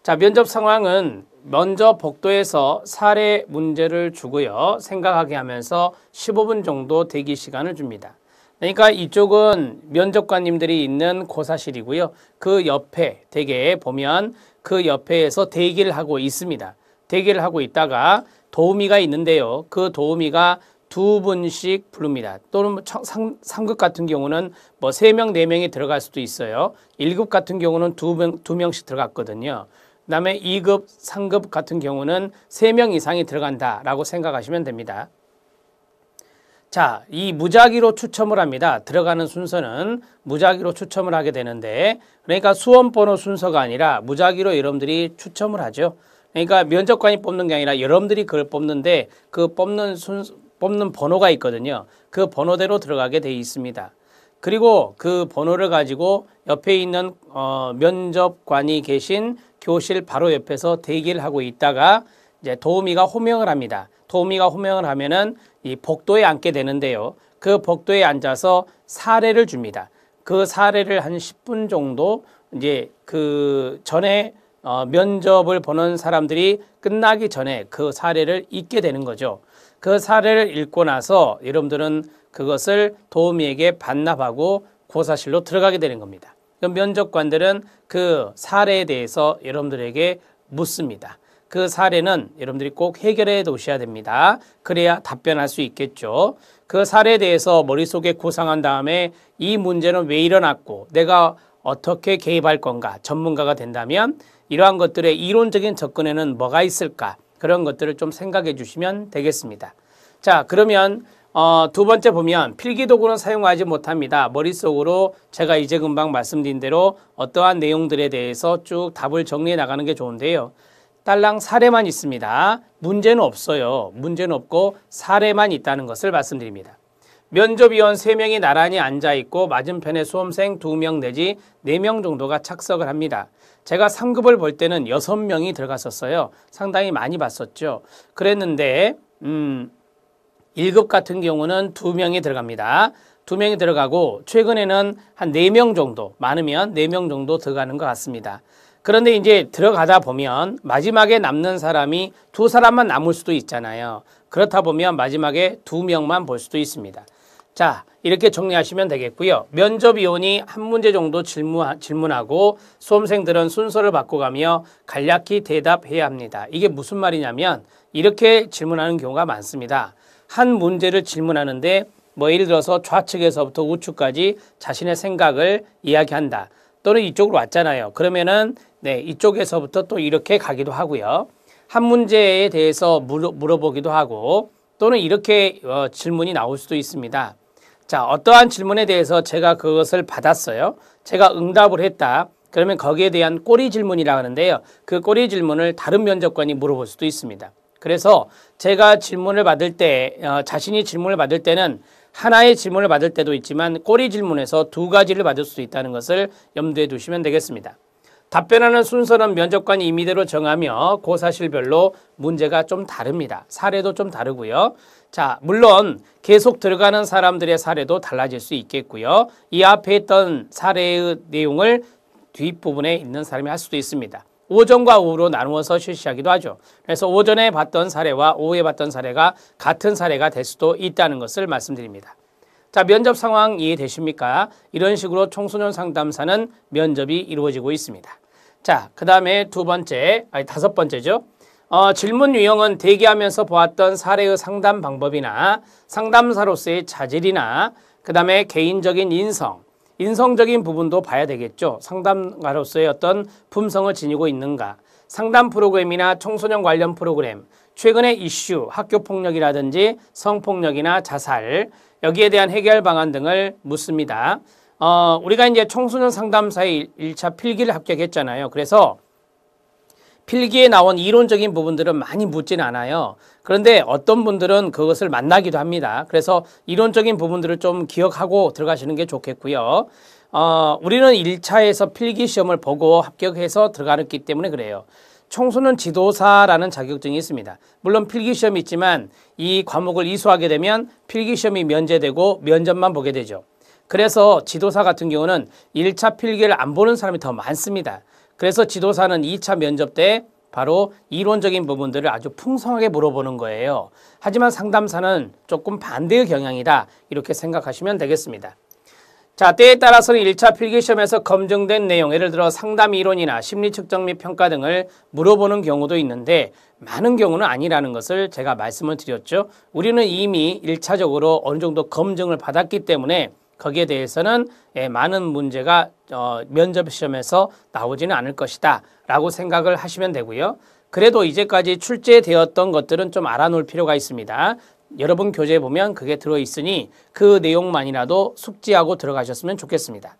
자, 면접 상황은 먼저 복도에서 사례 문제를 주고요. 생각하게 하면서 15분 정도 대기 시간을 줍니다. 그러니까 이쪽은 면접관님들이 있는 고사실이고요. 그 옆에 대개 보면 그 옆에서 대기를 하고 있습니다. 대기를 하고 있다가 도우미가 있는데요. 그 도우미가 두 분씩 부릅니다. 또는 상급 같은 경우는 뭐 3명, 4명이 들어갈 수도 있어요. 1급 같은 경우는 두 명씩 들어갔거든요. 그 다음에 2급, 3급 같은 경우는 3명 이상이 들어간다라고 생각하시면 됩니다. 자, 이 무작위로 추첨을 합니다. 들어가는 순서는 무작위로 추첨을 하게 되는데, 그러니까 수험번호 순서가 아니라 무작위로 여러분들이 추첨을 하죠. 그러니까 면접관이 뽑는 게 아니라 여러분들이 그걸 뽑는데 그 뽑는 번호가 있거든요. 그 번호대로 들어가게 돼 있습니다. 그리고 그 번호를 가지고 옆에 있는 면접관이 계신 교실 바로 옆에서 대기를 하고 있다가 이제 도우미가 호명을 합니다. 도우미가 호명을 하면은 이 복도에 앉게 되는데요. 그 복도에 앉아서 사례를 줍니다. 그 사례를 한 10분 정도 이제 그 전에 면접을 보는 사람들이 끝나기 전에 그 사례를 읽게 되는 거죠. 그 사례를 읽고 나서 여러분들은 그것을 도우미에게 반납하고 고사실로 들어가게 되는 겁니다. 면접관들은 그 사례에 대해서 여러분들에게 묻습니다. 그 사례는 여러분들이 꼭 해결해 두셔야 됩니다. 그래야 답변할 수 있겠죠. 그 사례에 대해서 머릿속에 구상한 다음에 이 문제는 왜 일어났고 내가 어떻게 개입할 건가, 전문가가 된다면 이러한 것들의 이론적인 접근에는 뭐가 있을까, 그런 것들을 좀 생각해 주시면 되겠습니다. 자, 그러면 두 번째 보면 필기도구는 사용하지 못합니다. 머릿속으로 제가 이제 금방 말씀드린 대로 어떠한 내용들에 대해서 쭉 답을 정리해 나가는 게 좋은데요. 딸랑 사례만 있습니다. 문제는 없어요. 문제는 없고 사례만 있다는 것을 말씀드립니다. 면접위원 3명이 나란히 앉아있고 맞은편에 수험생 2명 내지 4명 정도가 착석을 합니다. 제가 3급을 볼 때는 6명이 들어갔었어요. 상당히 많이 봤었죠. 그랬는데 1급 같은 경우는 2명이 들어갑니다. 2명이 들어가고 최근에는 한 4명 정도, 많으면 4명 정도 들어가는 것 같습니다. 그런데 이제 들어가다 보면 마지막에 남는 사람이 2사람만 남을 수도 있잖아요. 그렇다 보면 마지막에 2명만 볼 수도 있습니다. 자, 이렇게 정리하시면 되겠고요. 면접위원이 한 문제 정도 질문하고 수험생들은 순서를 바꿔가며 간략히 대답해야 합니다. 이게 무슨 말이냐면 이렇게 질문하는 경우가 많습니다. 한 문제를 질문하는데 뭐 예를 들어서 좌측에서부터 우측까지 자신의 생각을 이야기한다. 또는 이쪽으로 왔잖아요. 그러면은 이쪽에서부터 또 이렇게 가기도 하고요. 한 문제에 대해서 물어보기도 하고 또는 이렇게 질문이 나올 수도 있습니다. 자, 어떠한 질문에 대해서 제가 그것을 받았어요. 제가 응답을 했다. 그러면 거기에 대한 꼬리 질문이라고 하는데요. 그 꼬리 질문을 다른 면접관이 물어볼 수도 있습니다. 그래서 제가 질문을 받을 때, 자신이 질문을 받을 때는 하나의 질문을 받을 때도 있지만 꼬리 질문에서 2가지를 받을 수도 있다는 것을 염두에 두시면 되겠습니다. 답변하는 순서는 면접관이 임의대로 정하며 고사실별로 문제가 좀 다릅니다. 사례도 좀 다르고요. 자, 물론 계속 들어가는 사람들의 사례도 달라질 수 있겠고요. 이 앞에 있던 사례의 내용을 뒷부분에 있는 사람이 할 수도 있습니다. 오전과 오후로 나누어서 실시하기도 하죠. 그래서 오전에 봤던 사례와 오후에 봤던 사례가 같은 사례가 될 수도 있다는 것을 말씀드립니다. 자, 면접 상황 이해되십니까? 이런 식으로 청소년 상담사는 면접이 이루어지고 있습니다. 자, 그 다음에 다섯 번째죠. 질문 유형은 대기하면서 보았던 사례의 상담 방법이나 상담사로서의 자질이나 그 다음에 개인적인 인성적인 부분도 봐야 되겠죠. 상담가로서의 어떤 품성을 지니고 있는가. 상담 프로그램이나 청소년 관련 프로그램, 최근의 이슈, 학교폭력이라든지 성폭력이나 자살, 여기에 대한 해결 방안 등을 묻습니다. 우리가 이제 청소년 상담사의 1차 필기를 합격했잖아요. 그래서 필기에 나온 이론적인 부분들은 많이 묻지는 않아요. 그런데 어떤 분들은 그것을 만나기도 합니다. 그래서 이론적인 부분들을 좀 기억하고 들어가시는 게 좋겠고요. 우리는 1차에서 필기 시험을 보고 합격해서 들어갔기 때문에 그래요. 청소년 지도사라는 자격증이 있습니다. 물론 필기 시험이 있지만 이 과목을 이수하게 되면 필기 시험이 면제되고 면접만 보게 되죠. 그래서 지도사 같은 경우는 1차 필기를 안 보는 사람이 더 많습니다. 그래서 지도사는 2차 면접 때 바로 이론적인 부분들을 아주 풍성하게 물어보는 거예요. 하지만 상담사는 조금 반대의 경향이다. 이렇게 생각하시면 되겠습니다. 자, 때에 따라서는 1차 필기시험에서 검증된 내용, 예를 들어 상담 이론이나 심리 측정 및 평가 등을 물어보는 경우도 있는데 많은 경우는 아니라는 것을 제가 말씀을 드렸죠. 우리는 이미 1차적으로 어느 정도 검증을 받았기 때문에 거기에 대해서는 많은 문제가 면접 시험에서 나오지는 않을 것이다 라고 생각을 하시면 되고요. 그래도 이제까지 출제되었던 것들은 좀 알아놓을 필요가 있습니다. 여러분 교재에 보면 그게 들어있으니 그 내용만이라도 숙지하고 들어가셨으면 좋겠습니다.